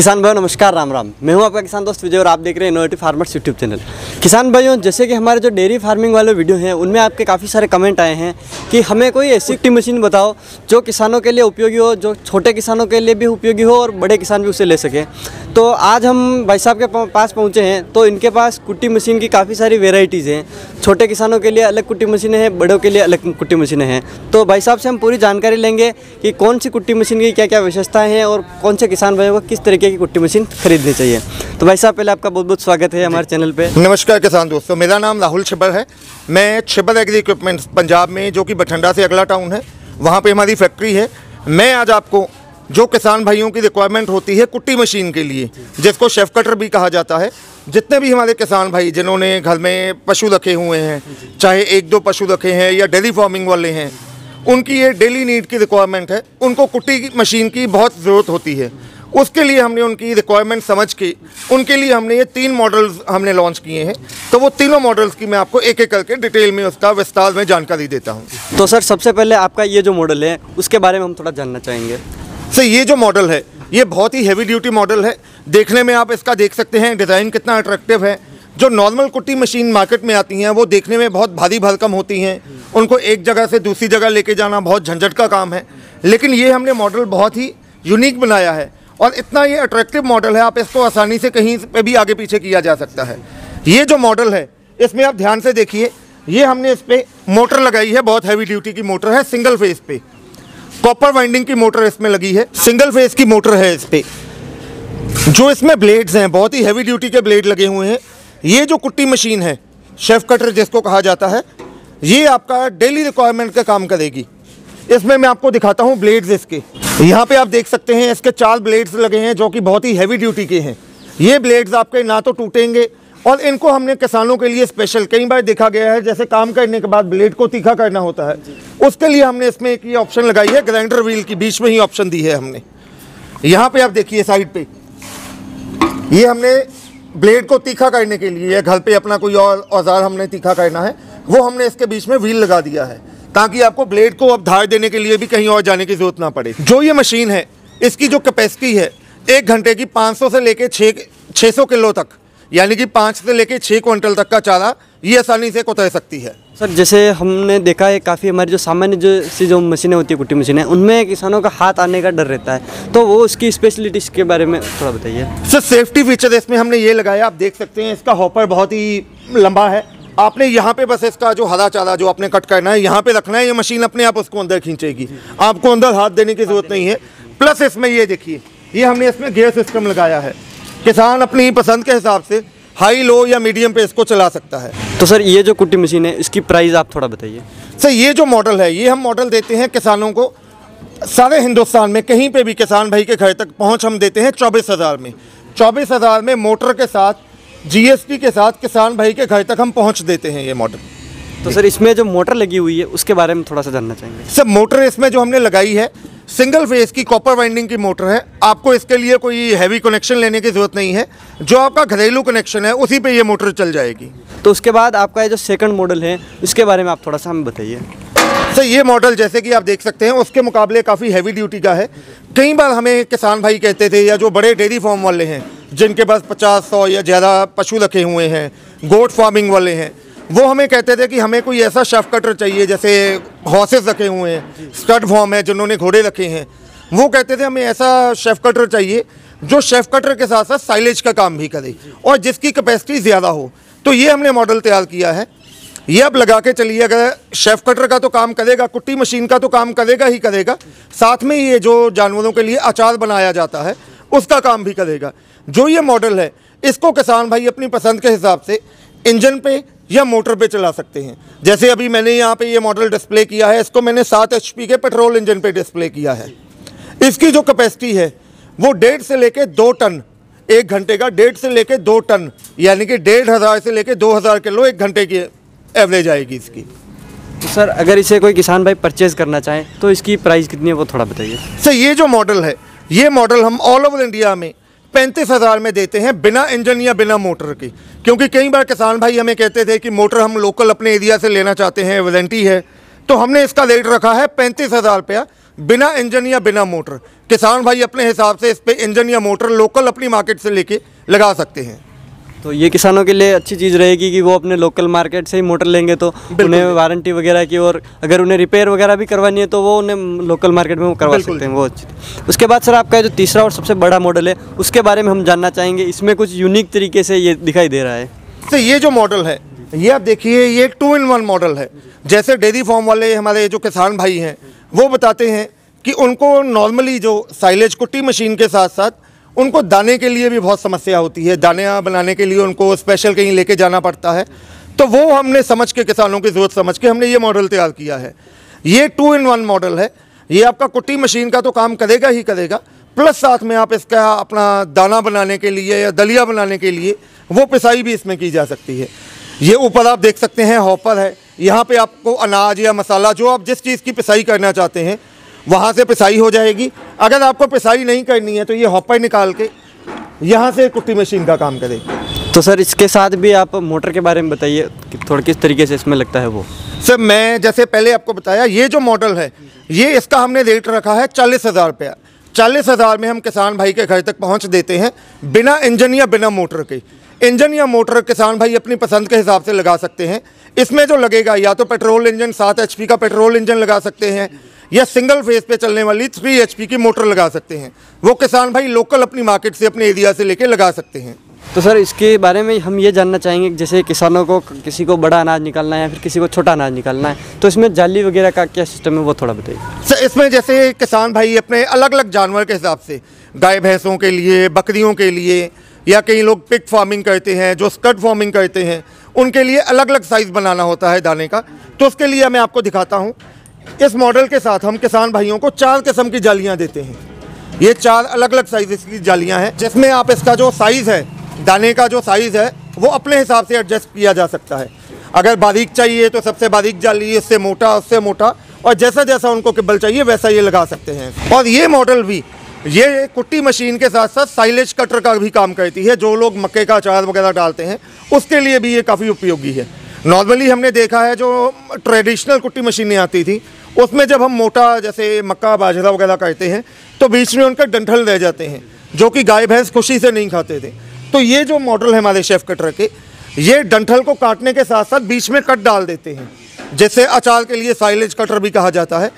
किसान भाइयों नमस्कार, राम राम। मैं हूं आपका किसान दोस्त विजय और आप देख रहे हैं इनोवेटिव फार्मर्स यूट्यूब चैनल। किसान भाइयों, जैसे कि हमारे जो डेयरी फार्मिंग वाले वीडियो हैं उनमें आपके काफ़ी सारे कमेंट आए हैं कि हमें कोई ऐसी कुट्टी मशीन बताओ जो किसानों के लिए उपयोगी हो, जो छोटे किसानों के लिए भी उपयोगी हो और बड़े किसान भी उसे ले सकें। तो आज हम भाई साहब के पास पहुँचे हैं तो इनके पास कुट्टी मशीन की काफ़ी सारी वेराइटीज़ हैं। छोटे किसानों के लिए अलग कुट्टी मशीनें हैं, बड़ों के लिए अलग कुट्टी मशीनें हैं। तो भाई साहब से हम पूरी जानकारी लेंगे कि कौन सी कुट्टी मशीन की क्या क्या विशेषताएँ हैं और कौन से किसान भाइयों को किस तरीके की कुट्टी मशीन खरीदनी चाहिए। तो भाई साहब पहले आपका बहुत बहुत स्वागत है हमारे चैनल पे। नमस्कार किसान दोस्तों, मेरा नाम राहुल छिब्बर है। मैं छिब्बर एग्री इक्विपमेंट्स पंजाब में, जो कि बठिंडा से अगला टाउन है, वहाँ पे हमारी फैक्ट्री है। मैं आज आपको जो किसान भाइयों की रिक्वायरमेंट होती है कुट्टी मशीन के लिए, जिसको शेफ कटर भी कहा जाता है, जितने भी हमारे किसान भाई जिन्होंने घर में पशु रखे हुए हैं, चाहे एक दो पशु रखे हैं या डेयरी फार्मिंग वाले हैं, उनकी ये डेली नीड की रिक्वायरमेंट है। उनको कुट्टी मशीन की बहुत ज़रूरत होती है। उसके लिए हमने उनकी रिक्वायरमेंट समझ के उनके लिए हमने ये 3 मॉडल्स हमने लॉन्च किए हैं। तो वो तीनों मॉडल्स की मैं आपको एक एक करके डिटेल में उसका विस्तार में जानकारी देता हूँ। तो सर सबसे पहले आपका ये जो मॉडल है उसके बारे में हम थोड़ा जानना चाहेंगे। सर ये जो मॉडल है ये बहुत ही हैवी ड्यूटी मॉडल है। देखने में आप इसका देख सकते हैं डिज़ाइन कितना अट्रैक्टिव है। जो नॉर्मल कुट्टी मशीन मार्केट में आती हैं वो देखने में बहुत भारी भरकम होती हैं, उनको एक जगह से दूसरी जगह लेके जाना बहुत झंझट का काम है। लेकिन ये हमने मॉडल बहुत ही यूनिक बनाया है और इतना ये अट्रैक्टिव मॉडल है, आप इसको आसानी से कहीं पे भी आगे पीछे किया जा सकता है। ये जो मॉडल है इसमें आप ध्यान से देखिए, ये हमने इस पर मोटर लगाई है, बहुत हैवी ड्यूटी की मोटर है, सिंगल फेस पे कॉपर वाइंडिंग की मोटर इसमें लगी है, सिंगल फेस की मोटर है इस पे। जो इसमें ब्लेड्स हैं बहुत ही हैवी ड्यूटी के ब्लेड लगे हुए हैं। ये जो कुट्टी मशीन है शेफ कटर जिसको कहा जाता है, ये आपका डेली रिक्वायरमेंट का काम करेगी। इसमें मैं आपको दिखाता हूँ ब्लेड्स इसके। यहाँ पे आप देख सकते हैं इसके 4 ब्लेड्स लगे हैं जो कि बहुत ही हैवी ड्यूटी के हैं। ये ब्लेड्स आपके ना तो टूटेंगे और इनको हमने किसानों के लिए स्पेशल कई बार देखा गया है, जैसे काम करने के बाद ब्लेड को तीखा करना होता है, उसके लिए हमने इसमें एक ये ऑप्शन लगाई है, ग्राइंडर व्हील की बीच में ही ऑप्शन दी है हमने। यहाँ पे आप देखिए साइड पे, ये हमने ब्लेड को तीखा करने के लिए, घर पे अपना कोई और औजार हमने तीखा करना है, वो हमने इसके बीच में व्हील लगा दिया है ताकि आपको ब्लेड को अब धार देने के लिए भी कहीं और जाने की जरूरत ना पड़े। जो ये मशीन है इसकी जो कैपेसिटी है 1 घंटे की 500 से लेके 600 किलो तक, यानी कि 5 से लेके 6 क्विंटल तक का चारा ये आसानी से कुतर सकती है। सर जैसे हमने देखा है काफ़ी हमारी जो सामान्य जो मशीनें होती है कुट्टी मशीनें, उनमें किसानों का हाथ आने का डर रहता है, तो वो उसकी स्पेशलिटीज़ के बारे में थोड़ा बताइए। सर सेफ्टी फीचर इसमें हमने ये लगाया, आप देख सकते हैं इसका हॉपर बहुत ही लंबा है। आपने यहाँ पे बस इसका जो हरा चारा जो आपने कट करना है यहाँ पे रखना है, ये मशीन अपने आप उसको अंदर खींचेगी, आपको अंदर हाथ देने की जरूरत नहीं है। प्लस इसमें ये देखिए, ये हमने इसमें गियर सिस्टम लगाया है, किसान अपनी पसंद के हिसाब से हाई लो या मीडियम पे इसको चला सकता है। तो सर ये जो कुट्टी मशीन है इसकी प्राइस आप थोड़ा बताइए। सर ये जो मॉडल है ये हम मॉडल देते हैं किसानों को सारे हिंदुस्तान में, कहीं पे भी किसान भाई के घर तक पहुंच हम देते हैं 24,000 में। 24,000 में मोटर के साथ, जीएसटी के साथ किसान भाई के घर तक हम पहुंच देते हैं ये मॉडल। तो सर इसमें जो मोटर लगी हुई है उसके बारे में थोड़ा सा जानना चाहेंगे। सर मोटर इसमें जो हमने लगाई है सिंगल फेस की कॉपर वाइंडिंग की मोटर है। आपको इसके लिए कोई हैवी कनेक्शन लेने की ज़रूरत नहीं है, जो आपका घरेलू कनेक्शन है उसी पे ये मोटर चल जाएगी। तो उसके बाद आपका ये जो सेकंड मॉडल है उसके बारे में आप थोड़ा सा हमें बताइए। सर ये मॉडल जैसे कि आप देख सकते हैं उसके मुकाबले काफ़ी हैवी ड्यूटी का है। कई बार हमें किसान भाई कहते थे, या जो बड़े डेयरी फार्म वाले हैं जिनके पास 50-100 या ज़्यादा पशु रखे हुए हैं, गोट फार्मिंग वाले हैं, वो हमें कहते थे कि हमें कोई ऐसा शेफ कटर चाहिए, जैसे हॉर्सेस रखे हुए हैं, स्टड फार्म है जिन्होंने घोड़े रखे हैं, वो कहते थे हमें ऐसा शेफ कटर चाहिए जो शेफ कटर के साथ साथ साइलेज का काम भी करे और जिसकी कैपेसिटी ज़्यादा हो। तो ये हमने मॉडल तैयार किया है। ये अब लगा के चलिए, अगर शेफ कटर का तो काम करेगा, कुट्टी मशीन का तो काम करेगा ही करेगा, साथ में ये जो जानवरों के लिए अचार बनाया जाता है उसका काम भी करेगा। जो ये मॉडल है इसको किसान भाई अपनी पसंद के हिसाब से इंजन पे या मोटर पे चला सकते हैं। जैसे अभी मैंने यहाँ पे ये मॉडल डिस्प्ले किया है, इसको मैंने 7 HP के पेट्रोल इंजन पे डिस्प्ले किया है। इसकी जो कैपेसिटी है वो 1.5 से लेके 2 टन, 1 घंटे का 1.5 से लेके 2 टन, यानी कि 1,500 से लेके 2,000 किलो 1 घंटे की एवरेज आएगी इसकी। तो सर अगर इसे कोई किसान भाई परचेज़ करना चाहें तो इसकी प्राइस कितनी है वो थोड़ा बताइए। सर ये जो मॉडल है ये मॉडल हम ऑल ओवर इंडिया में 35,000 में देते हैं, बिना इंजन या बिना मोटर के। क्योंकि कई बार किसान भाई हमें कहते थे कि मोटर हम लोकल अपने एरिया से लेना चाहते हैं, वारंटी है, तो हमने इसका रेट रखा है 35,000 रुपया बिना इंजन या बिना मोटर। किसान भाई अपने हिसाब से इस पे इंजन या मोटर लोकल अपनी मार्केट से लेके लगा सकते हैं। तो ये किसानों के लिए अच्छी चीज़ रहेगी कि वो अपने लोकल मार्केट से ही मोटर लेंगे तो उन्हें वारंटी वगैरह की, और अगर उन्हें रिपेयर वगैरह भी करवानी है तो वो उन्हें लोकल मार्केट में वो करवा सकते हैं, वो अच्छी। उसके बाद सर आपका जो तीसरा और सबसे बड़ा मॉडल है उसके बारे में हम जानना चाहेंगे। इसमें कुछ यूनिक तरीके से ये दिखाई दे रहा है। तो ये जो मॉडल है ये आप देखिए, ये 2-in-1 मॉडल है। जैसे डेयरी फार्म वाले हमारे जो किसान भाई हैं वो बताते हैं कि उनको नॉर्मली जो साइलेज कुट्टी मशीन के साथ साथ उनको दाने के लिए भी बहुत समस्या होती है। दाने बनाने के लिए उनको स्पेशल कहीं लेके जाना पड़ता है। तो वो हमने समझ के, किसानों की ज़रूरत समझ के हमने ये मॉडल तैयार किया है। ये 2-in-1 मॉडल है। ये आपका कुट्टी मशीन का तो काम करेगा ही करेगा, प्लस साथ में आप इसका अपना दाना बनाने के लिए या दलिया बनाने के लिए वो पिसाई भी इसमें की जा सकती है। ये ऊपर आप देख सकते हैं हॉपर है। यहाँ पे आपको अनाज या मसाला जो आप जिस चीज़ की पिसाई करना चाहते हैं वहाँ से पिसाई हो जाएगी। अगर आपको पिसाई नहीं करनी है तो ये हॉपर निकाल के यहाँ से कुट्टी मशीन का काम करेगी। तो सर इसके साथ भी आप मोटर के बारे में बताइए कि थोड़ा किस तरीके से इसमें लगता है वो। सर मैं जैसे पहले आपको बताया, ये जो मॉडल है ये इसका हमने रेट रखा है 40,000 रुपया। 40,000 में हम किसान भाई के घर तक पहुँच देते हैं बिना इंजन या बिना मोटर के। इंजन या मोटर किसान भाई अपनी पसंद के हिसाब से लगा सकते हैं। इसमें जो लगेगा या तो पेट्रोल इंजन 7 HP का पेट्रोल इंजन लगा सकते हैं या सिंगल फेज पे चलने वाली 3 HP की मोटर लगा सकते हैं। वो किसान भाई लोकल अपनी मार्केट से, अपने एरिया से लेके लगा सकते हैं। तो सर इसके बारे में हम ये जानना चाहेंगे कि जैसे किसानों को किसी को बड़ा अनाज निकालना है या फिर किसी को छोटा अनाज निकालना है, तो इसमें जाली वगैरह का क्या सिस्टम है वो थोड़ा बताइए। सर इसमें जैसे किसान भाई अपने अलग अलग जानवर के हिसाब से, गाय भैंसों के लिए, बकरियों के लिए, या कई लोग पिग फार्मिंग करते हैं, जो स्कड फार्मिंग करते हैं, उनके लिए अलग अलग साइज़ बनाना होता है दाने का। तो उसके लिए मैं आपको दिखाता हूँ। इस मॉडल के साथ हम किसान भाइयों को 4 किस्म की जालियाँ देते हैं। ये 4 अलग अलग साइज़ की जालियाँ हैं, जिसमें आप इसका जो साइज़ है, दाने का जो साइज़ है वो अपने हिसाब से एडजस्ट किया जा सकता है। अगर बारीक चाहिए तो सबसे बारीक जाली, उससे मोटा, और जैसा जैसा उनको किब्बल चाहिए वैसा ये लगा सकते हैं। और ये मॉडल भी, ये कुट्टी मशीन के साथ साथ साइलेज कटर का भी काम करती है। जो लोग मक्के का अचार वगैरह डालते हैं उसके लिए भी ये काफ़ी उपयोगी है। नॉर्मली हमने देखा है जो ट्रेडिशनल कुट्टी मशीनें आती थी उसमें जब हम मोटा जैसे मक्का बाजरा वगैरह करते हैं तो बीच में उनका डंठल रह जाते हैं, जो कि गाय भैंस खुशी से नहीं खाते थे। तो ये जो मॉडल है हमारे शेफ कटर के, ये डंठल को काटने के साथ साथ बीच में कट डाल देते हैं, जैसे अचार के लिए साइलेज कटर भी कहा जाता है।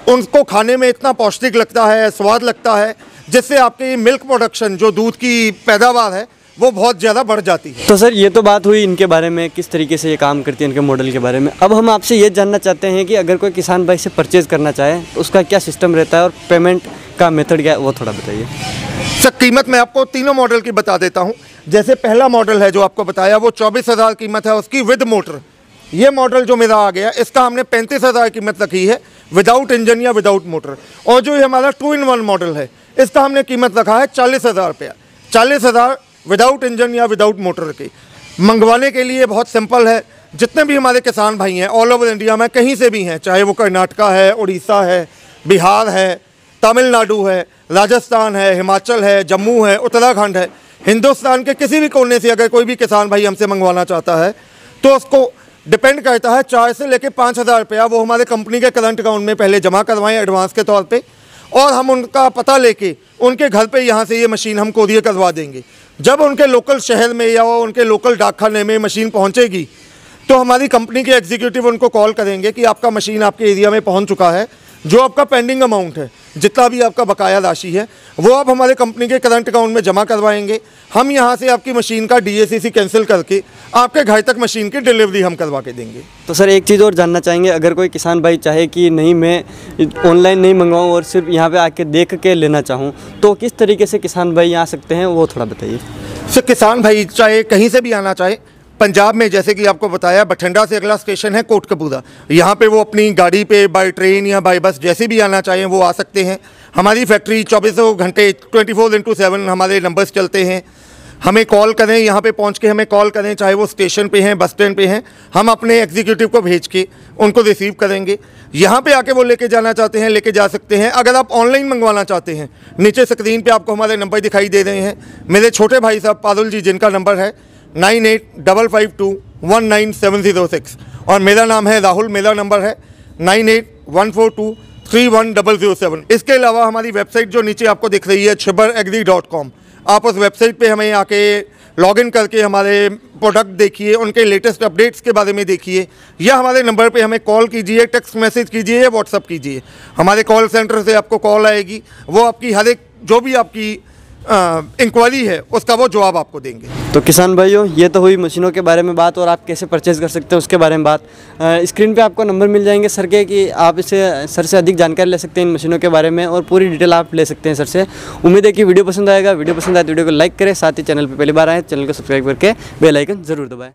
उनको खाने में इतना पौष्टिक लगता है, स्वाद लगता है, जिससे आपकी मिल्क प्रोडक्शन, जो दूध की पैदावार है, वो बहुत ज़्यादा बढ़ जाती है। तो सर ये तो बात हुई इनके बारे में, किस तरीके से ये काम करती है, इनके मॉडल के बारे में। अब हम आपसे ये जानना चाहते हैं कि अगर कोई किसान भाई से परचेज़ करना चाहे तो उसका क्या सिस्टम रहता है और पेमेंट का मेथड क्या है वो थोड़ा बताइए। सर कीमत मैं आपको तीनों मॉडल की बता देता हूँ। जैसे पहला मॉडल है जो आपको बताया वो 24,000 कीमत है उसकी विद मोटर। ये मॉडल जो मेरा आ गया इसका हमने 35,000 कीमत रखी है विदाउट इंजन या विदाउट मोटर। और जो ये हमारा 2-in-1 मॉडल है इसका हमने कीमत रखा है 40,000 रुपया। 40,000 विदाउट इंजन या विदाउट मोटर की। मंगवाने के लिए बहुत सिंपल है। जितने भी हमारे किसान भाई हैं ऑल ओवर इंडिया में कहीं से भी हैं, चाहे वो कर्नाटका है, उड़ीसा है, बिहार है, तमिलनाडु है, राजस्थान है, हिमाचल है, जम्मू है, उत्तराखंड है, हिंदुस्तान के किसी भी कोने से अगर कोई भी किसान भाई हमसे मंगवाना चाहता है तो उसको डिपेंड करता है 4 से लेकर 5,000 रुपया वो हमारे कंपनी के करंट अकाउंट में पहले जमा करवाएं एडवांस के तौर पे, और हम उनका पता लेके उनके घर पे यहाँ से ये मशीन हम कोरियर करवा देंगे। जब उनके लोकल शहर में या उनके लोकल डाकखाने में मशीन पहुँचेगी तो हमारी कंपनी के एग्जीक्यूटिव उनको कॉल करेंगे कि आपका मशीन आपके एरिया में पहुँच चुका है। जो आपका पेंडिंग अमाउंट है, जितना भी आपका बकाया राशि है, वो आप हमारे कंपनी के करंट अकाउंट में जमा करवाएंगे। हम यहाँ से आपकी मशीन का DACC कैंसिल करके आपके घर तक मशीन की डिलीवरी हम करवा के देंगे। तो सर एक चीज़ और जानना चाहेंगे, अगर कोई किसान भाई चाहे कि नहीं मैं ऑनलाइन नहीं मंगवाऊँ और सिर्फ यहाँ पे आके देख के लेना चाहूँ, तो किस तरीके से किसान भाई आ सकते हैं वो थोड़ा बताइए। सर किसान भाई चाहे कहीं से भी आना चाहे, पंजाब में जैसे कि आपको बताया बठिंडा से अगला स्टेशन है कोटकपूरा, यहाँ पे वो अपनी गाड़ी पे बाय ट्रेन या बाय बस जैसे भी आना चाहें वो आ सकते हैं। हमारी फैक्ट्री 24 घंटे 24/7 हमारे नंबर्स चलते हैं। हमें कॉल करें, यहाँ पे पहुँच के हमें कॉल करें, चाहे वो स्टेशन पे हैं, बस स्टैंड पे हैं, हम अपने एग्जीक्यूटिव को भेज के उनको रिसीव करेंगे। यहाँ पे आके वो लेके जाना चाहते हैं लेके जा सकते हैं। अगर आप ऑनलाइन मंगवाना चाहते हैं, नीचे स्क्रीन पे आपको हमारे नंबर दिखाई दे रहे हैं। मेरे छोटे भाई साहब पारुल जी, जिनका नंबर है 9855219706, और मेरा नाम है राहुल, मेरा नंबर है 981423 3107। इसके अलावा हमारी वेबसाइट जो नीचे आपको दिख रही है chibberagri.com, आप उस वेबसाइट पे हमें आके लॉगिन करके हमारे प्रोडक्ट देखिए, उनके लेटेस्ट अपडेट्स के बारे में देखिए, या हमारे नंबर पे हमें कॉल कीजिए, टेक्स्ट मैसेज कीजिए या व्हाट्सअप कीजिए। हमारे कॉल सेंटर से आपको कॉल आएगी, वो आपकी हर एक जो भी आपकी इंक्वायरी है उसका वो जवाब आपको देंगे। तो किसान भाइयों, ये तो हुई मशीनों के बारे में बात और आप कैसे परचेज़ कर सकते हैं उसके बारे में बात। स्क्रीन पे आपको नंबर मिल जाएंगे सर के, कि आप इसे सर से अधिक जानकारी ले सकते हैं इन मशीनों के बारे में और पूरी डिटेल आप ले सकते हैं सर से। उम्मीद है कि वीडियो पसंद आएगा। वीडियो पसंद आए तो वीडियो को लाइक करें, साथ ही चैनल पर पहली बार आए चैनल को सब्सक्राइब करके बेल आइकन ज़रूर दबाएँ।